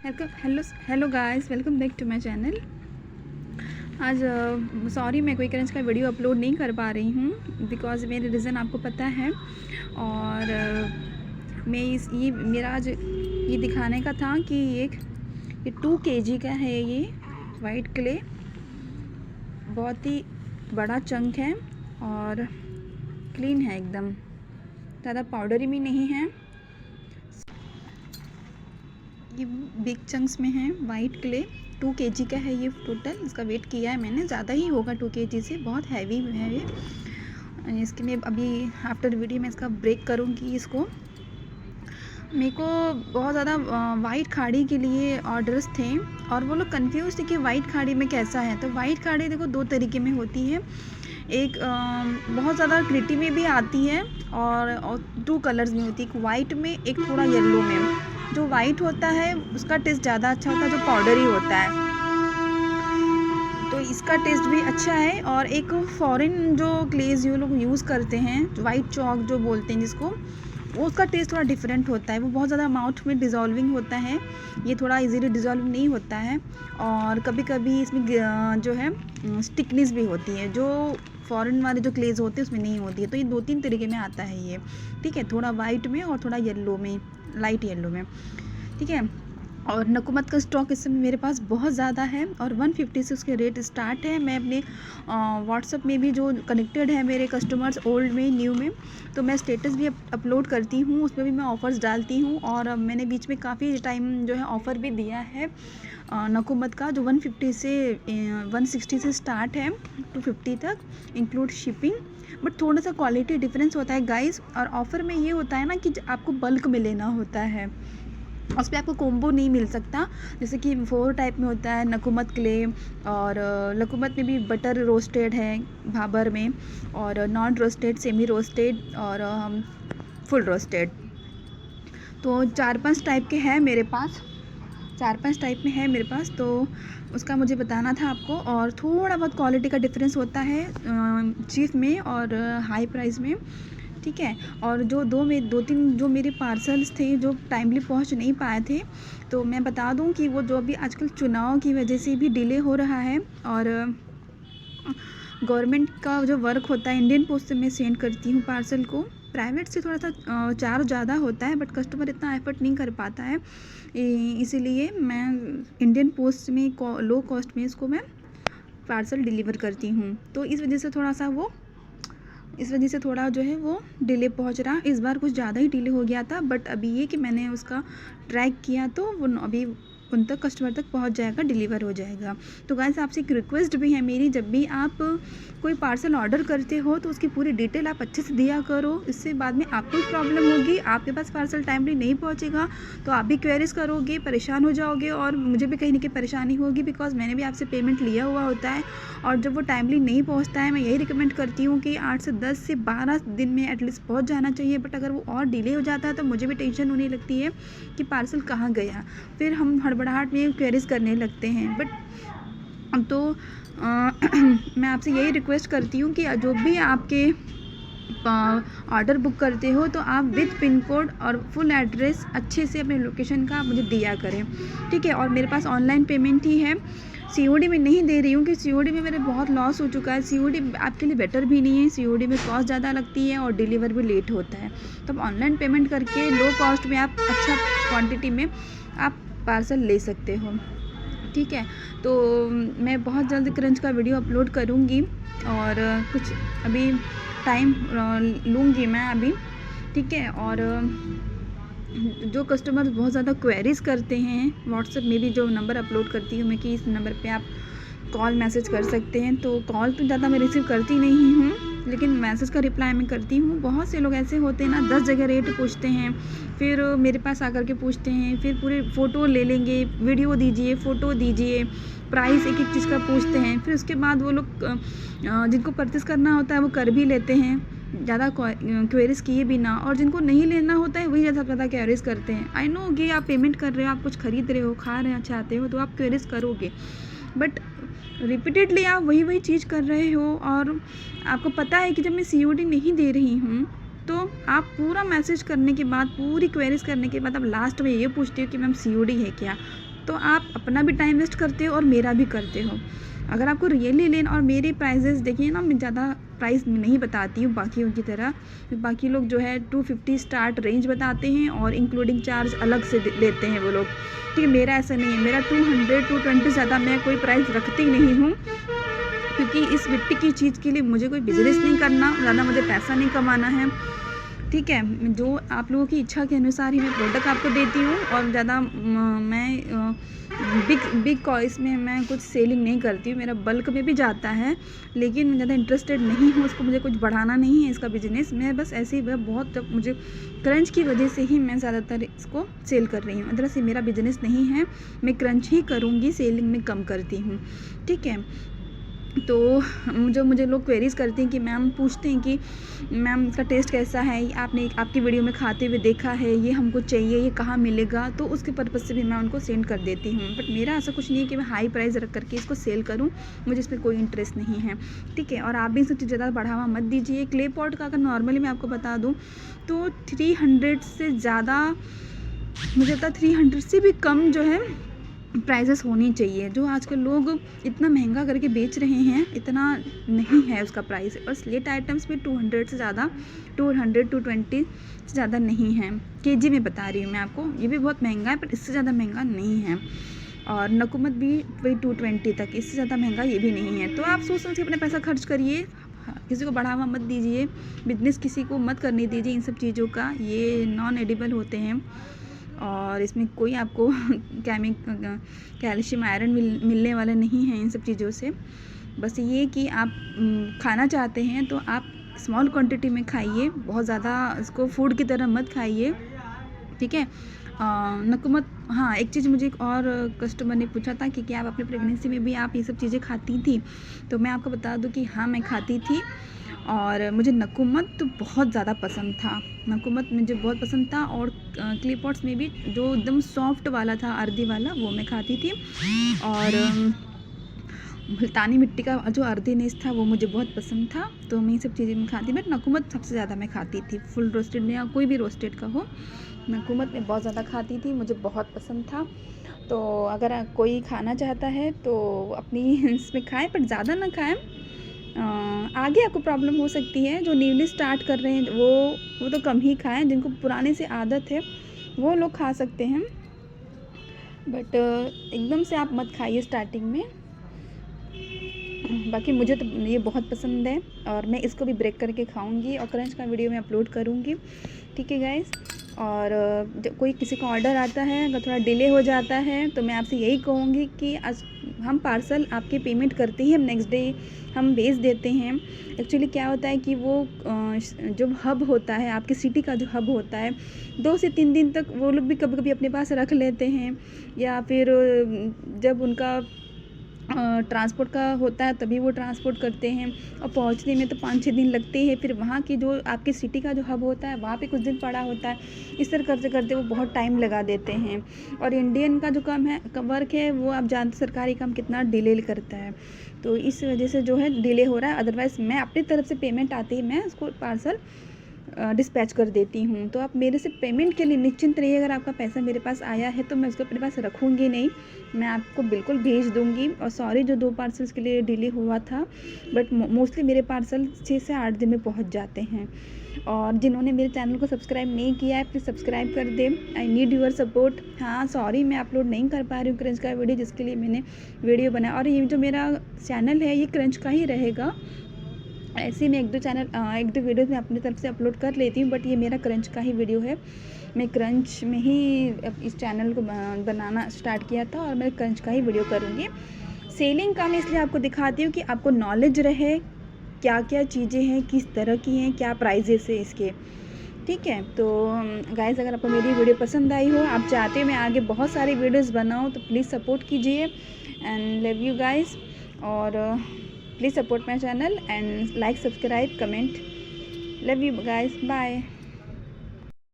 Hello guys, welcome back to my channel. आज sorry मैं कोई करंज का वीडियो अपलोड नहीं कर पा रही हूँ बिकॉज़ मेरे रीज़न आपको पता है। और मैं ये मेरा आज ये दिखाने का था कि ये 2 kg का है। ये वाइट क्ले बहुत ही बड़ा चंक है और क्लीन है एकदम, ज़्यादा पाउडरी भी नहीं है। ये बिग चंक्स में है वाइट क्ले। 2 kg का है ये टोटल। इसका वेट किया है मैंने, ज़्यादा ही होगा 2 kg से, बहुत हैवी है ये। इसके मैं अभी आफ्टर वीडियो में इसका ब्रेक करूँगी इसको। मेरे को बहुत ज़्यादा वाइट खाड़ी के लिए ऑर्डर्स थे और वो लोग कंफ्यूज थे कि वाइट खाड़ी में कैसा है। तो वाइट खाड़ी देखो 2 तरीके में होती है। एक बहुत ज़्यादा ग्लिटी में भी आती है और 2 कलर्स में होती है, एक वाइट में एक थोड़ा येलो में। जो वाइट होता है उसका टेस्ट ज़्यादा अच्छा होता है, जो पाउडरी होता है तो इसका टेस्ट भी अच्छा है। और एक फॉरेन जो ग्लेज ये लोग यूज़ करते हैं, वाइट चॉक जो बोलते हैं जिसको, वो उसका टेस्ट थोड़ा डिफरेंट होता है। वो बहुत ज़्यादा माउथ में डिज़ोल्विंग होता है, ये थोड़ा इजीली डिज़ोल्व नहीं होता है। और कभी कभी इसमें जो है स्टिकनेस भी होती है, जो फॉरेन वाले जो ग्लेज होते हैं उसमें नहीं होती है। तो ये 2-3 तरीके में आता है ये, ठीक है, थोड़ा वाइट में और थोड़ा येलो में, लाइट येलो में, ठीक है। और नकुमत का स्टॉक इस समय मेरे पास बहुत ज़्यादा है और 150 से उसके रेट स्टार्ट है। मैं अपने व्हाट्सएप में भी जो कनेक्टेड है मेरे कस्टमर्स, ओल्ड में न्यू में, तो मैं स्टेटस भी अपलोड करती हूँ, उसमें भी मैं ऑफ़र्स डालती हूँ। और मैंने बीच में काफ़ी टाइम जो है ऑफ़र भी दिया है नकुमत का, जो 150 से 160 से स्टार्ट है 250 तक इंक्लूड शिपिंग। बट थोड़ा सा क्वालिटी डिफरेंस होता है गाइस। और ऑफ़र में ये होता है ना कि आपको बल्क में लेना होता है, उस पर आपको कोम्बो नहीं मिल सकता। जैसे कि 4 टाइप में होता है नकुमत क्ले, और नकुमत में भी बटर रोस्टेड है भाबर में, और नॉन रोस्टेड, सेमी रोस्टेड और फुल रोस्टेड। तो 4-5 टाइप के हैं मेरे पास, 4-5 टाइप में है मेरे पास, तो उसका मुझे बताना था आपको। और थोड़ा बहुत क्वालिटी का डिफरेंस होता है चीप में और हाई प्राइस में, ठीक है। और जो 2-3 जो मेरे पार्सल्स थे जो टाइमली पहुंच नहीं पाए थे, तो मैं बता दूं कि वो जो अभी आजकल चुनाव की वजह से भी डिले हो रहा है। और गवर्नमेंट का जो वर्क होता है, इंडियन पोस्ट से मैं सेंड करती हूँ पार्सल को। प्राइवेट से थोड़ा सा चार्ज ज़्यादा होता है, बट कस्टमर इतना एफर्ट नहीं कर पाता है, इसीलिए मैं इंडियन पोस्ट में लो कॉस्ट में इसको मैं पार्सल डिलीवर करती हूँ। तो इस वजह से थोड़ा जो है वो डिले पहुंच रहा। इस बार कुछ ज़्यादा ही डिले हो गया था, बट अभी ये कि मैंने उसका ट्रैक किया तो वो अभी उन तक कस्टमर तक पहुंच जाएगा, डिलीवर हो जाएगा। तो गाइस आपसे एक रिक्वेस्ट भी है मेरी, जब भी आप कोई पार्सल ऑर्डर करते हो तो उसकी पूरी डिटेल आप अच्छे से दिया करो। इससे बाद में आपको प्रॉब्लम होगी, आपके पास पार्सल टाइमली नहीं पहुंचेगा तो आप भी क्वेरीज करोगे, परेशान हो जाओगे, और मुझे भी कहीं ना कहीं परेशानी होगी बिकॉज मैंने भी आपसे पेमेंट लिया हुआ होता है। और जब वो टाइमली नहीं पहुँचता है, मैं यही रिकमेंड करती हूँ कि 8 से 10 से 12 दिन में एटलीस्ट पहुँच जाना चाहिए। बट अगर वो और डिले हो जाता है तो मुझे भी टेंशन होने लगती है कि पार्सल कहाँ गया, फिर हम हड़बड़ाहट में क्वेरीज करने लगते हैं। बट तो मैं आपसे यही रिक्वेस्ट करती हूँ कि जो भी आपके ऑर्डर बुक करते हो तो आप विद पिन कोड और फुल एड्रेस अच्छे से अपने लोकेशन का मुझे दिया करें, ठीक है। और मेरे पास ऑनलाइन पेमेंट ही है, COD में नहीं दे रही हूँ कि COD में मेरे बहुत लॉस हो चुका है। COD आपके लिए बेटर भी नहीं है, COD में कॉस्ट ज़्यादा लगती है और डिलीवर भी लेट होता है। तो ऑनलाइन पेमेंट करके लो कॉस्ट में आप अच्छा क्वांटिटी में आप पार्सल ले सकते हो, ठीक है। तो मैं बहुत जल्द क्रंच का वीडियो अपलोड करूँगी और कुछ अभी टाइम लूँगी मैं अभी, ठीक है। और जो कस्टमर बहुत ज़्यादा क्वेरीज करते हैं, व्हाट्सएप में भी जो नंबर अपलोड करती हूँ मैं कि इस नंबर पे आप कॉल मैसेज कर सकते हैं, तो कॉल तो ज़्यादा मैं रिसीव करती नहीं हूँ, लेकिन मैसेज का रिप्लाई मैं करती हूँ। बहुत से लोग ऐसे होते हैं ना, 10 जगह रेट पूछते हैं, फिर मेरे पास आकर के पूछते हैं, फिर पूरे फ़ोटो ले लेंगे, वीडियो दीजिए, फ़ोटो दीजिए, प्राइस एक चीज़ का पूछते हैं। फिर उसके बाद वो लोग जिनको परचेस करना होता है वो कर भी लेते हैं, ज़्यादा क्वेरीज किए भी ना, और जिनको नहीं लेना होता है वही ज़्यादा क्वेरीज करते हैं। आई नो कि आप पेमेंट कर रहे हो, आप कुछ खरीद रहे हो, खा रहे हो, चाहते हो, तो आप क्वेरीज करोगे, बट रिपीटेडली आप वही चीज़ कर रहे हो और आपको पता है कि जब मैं COD नहीं दे रही हूँ तो आप पूरा मैसेज करने के बाद, पूरी क्वेरीज करने के बाद आप लास्ट में ये पूछते हो कि मैम COD है क्या। तो आप अपना भी टाइम वेस्ट करते हो और मेरा भी करते हो। अगर आपको रियली लेना, और मेरे प्राइजेस देखिए ना, मैं ज़्यादा प्राइस नहीं बताती हूँ बाकियों की तरह। बाकी लोग जो है 250 स्टार्ट रेंज बताते हैं और इंक्लूडिंग चार्ज अलग से लेते हैं वो लोग, ठीक है। मेरा ऐसा नहीं है, मेरा 200 220 ज़्यादा मैं कोई प्राइस रखती नहीं हूँ, क्योंकि इस मिट्टी की चीज़ के लिए मुझे कोई बिजनेस नहीं करना, ज़्यादा मुझे पैसा नहीं कमाना है, ठीक है। जो आप लोगों की इच्छा के अनुसार ही मैं प्रोडक्ट आपको देती हूँ, और ज़्यादा मैं बिग कॉइस में मैं कुछ सेलिंग नहीं करती हूँ। मेरा बल्क में भी जाता है, लेकिन मैं ज़्यादा इंटरेस्टेड नहीं हूँ उसको, मुझे कुछ बढ़ाना नहीं है इसका बिजनेस। मैं बस ऐसे ही बहुत, जब मुझे क्रंच की वजह से ही मैं ज़्यादातर इसको सेल कर रही हूँ। अदरवाइज से मेरा बिजनेस नहीं है, मैं क्रंच ही करूँगी, सेलिंग में कम करती हूँ, ठीक है। तो मुझे लोग क्वेरीज़ करते हैं कि मैम, पूछते हैं कि मैम इसका टेस्ट कैसा है, आपने आपकी वीडियो में खाते हुए देखा है, ये हमको चाहिए, ये कहाँ मिलेगा, तो उसके पर्पज़ से भी मैं उनको सेंड कर देती हूँ। बट मेरा ऐसा कुछ नहीं है कि मैं हाई प्राइस रख करके इसको सेल करूँ, मुझे इसमें कोई इंटरेस्ट नहीं है, ठीक है। और आप भी इन सब चीज़ ज़्यादा बढ़ावा मत दीजिए। क्ले पॉट का अगर नॉर्मली मैं आपको बता दूँ तो 300 से ज़्यादा, मुझे लगता है 300 से भी कम जो है प्राइजेस होनी चाहिए। जो आजकल लोग इतना महंगा करके बेच रहे हैं, इतना नहीं है उसका प्राइस। और स्लेट आइटम्स भी 200 से ज़्यादा, 200 220 से ज़्यादा नहीं है। केजी में बता रही हूँ मैं आपको, ये भी बहुत महंगा है, पर इससे ज़्यादा महंगा नहीं है। और नकुमत भी वही 220 तक, इससे ज़्यादा महंगा ये भी नहीं है। तो आप सोच समझ के अपना पैसा खर्च करिए, किसी को बढ़ावा मत दीजिए, बिजनेस किसी को मत करने दीजिए इन सब चीज़ों का। ये नॉन एडिबल होते हैं और इसमें कोई आपको कैल्शियम आयरन मिलने वाला नहीं है इन सब चीज़ों से। बस ये कि आप खाना चाहते हैं तो आप स्मॉल क्वांटिटी में खाइए, बहुत ज़्यादा इसको फूड की तरह मत खाइए, ठीक है। नकुमत, हाँ, एक चीज़ मुझे एक और कस्टमर ने पूछा था कि क्या आप अपनी प्रेगनेंसी में भी आप ये सब चीज़ें खाती थी, तो मैं आपको बता दूं कि हाँ, मैं खाती थी। और मुझे नकुमत तो बहुत ज़्यादा पसंद था, नकुमत मुझे बहुत पसंद था। और क्ले पॉट्स में भी जो एकदम सॉफ्ट वाला था, अर्दी वाला, वो मैं खाती थी। और मुल्तानी मिट्टी का जो अर्दीनेस था वो मुझे बहुत पसंद था, तो मैं ये सब चीज़ें मैं खाती। बट नकुमत सबसे ज़्यादा मैं खाती थी, फुल रोस्टेड या कोई भी रोस्टेड का हो, नकुमत मैं बहुत ज़्यादा खाती थी, मुझे बहुत पसंद था। तो अगर कोई खाना चाहता है तो अपनी इसमें खाएं, पर ज़्यादा ना खाएं, आगे आपको प्रॉब्लम हो सकती है। जो न्यूली स्टार्ट कर रहे हैं वो तो कम ही खाएं, जिनको पुराने से आदत है वो लोग खा सकते हैं, बट एकदम से आप मत खाइए स्टार्टिंग में। बाकी मुझे तो ये बहुत पसंद है और मैं इसको भी ब्रेक करके खाऊंगी और क्रंच का वीडियो मैं अपलोड करूंगी, ठीक है गाइस। और जब कोई किसी का ऑर्डर आता है, अगर थोड़ा डिले हो जाता है तो मैं आपसे यही कहूँगी कि आज हम पार्सल आपके पेमेंट करते ही हम नेक्स्ट डे हम भेज देते हैं। एक्चुअली क्या होता है कि वो जो हब होता है, आपके सिटी का जो हब होता है, 2 से 3 दिन तक वो लोग भी कभी कभी अपने पास रख लेते हैं, या फिर जब उनका ट्रांसपोर्ट का होता है तभी वो ट्रांसपोर्ट करते हैं, और पहुंचने में तो 5-6 दिन लगते हैं। फिर वहाँ की जो आपके सिटी का जो हब होता है वहाँ पे कुछ दिन पड़ा होता है, इस तरह करते करते वो बहुत टाइम लगा देते हैं। और इंडियन का जो काम है, वर्क है, वो आप जानते सरकारी काम कितना डिले करता है, तो इस वजह से जो है डिले हो रहा है। अदरवाइज़ मैं अपनी तरफ से पेमेंट आती है, मैं उसको पार्सल डिस्पैच कर देती हूँ। तो आप मेरे से पेमेंट के लिए निश्चिंत रहिए, अगर आपका पैसा मेरे पास आया है तो मैं उसको अपने पास रखूँगी नहीं, मैं आपको बिल्कुल भेज दूँगी। और सॉरी जो 2 पार्सल्स के लिए डिले हुआ था, बट मोस्टली मेरे पार्सल 6 से 8 दिन में पहुँच जाते हैं। और जिन्होंने मेरे चैनल को सब्सक्राइब नहीं किया है प्लीज़ सब्सक्राइब कर दें, आई नीड योर सपोर्ट। हाँ सॉरी मैं अपलोड नहीं कर पा रही हूँ क्रंच का वीडियो, जिसके लिए मैंने वीडियो बनाया। और ये जो मेरा चैनल है ये क्रंच का ही रहेगा, ऐसे मैं 1-2 वीडियोज़ मैं अपनी तरफ से अपलोड कर लेती हूँ, बट ये मेरा क्रंच का ही वीडियो है। मैं क्रंच में ही इस चैनल को बनाना स्टार्ट किया था और मैं क्रंच का ही वीडियो करूँगी। सेलिंग का मैं इसलिए आपको दिखाती हूँ कि आपको नॉलेज रहे क्या क्या चीज़ें हैं, किस तरह की हैं, क्या प्राइजेस है इसके, ठीक है। तो गाइस अगर आपको मेरी वीडियो पसंद आई हो, आप चाहते हो मैं आगे बहुत सारी वीडियोज़ बनाऊँ, तो प्लीज़ सपोर्ट कीजिए एंड लव यू गाइस। और please support my channel and like, subscribe, comment. Love you guys, bye.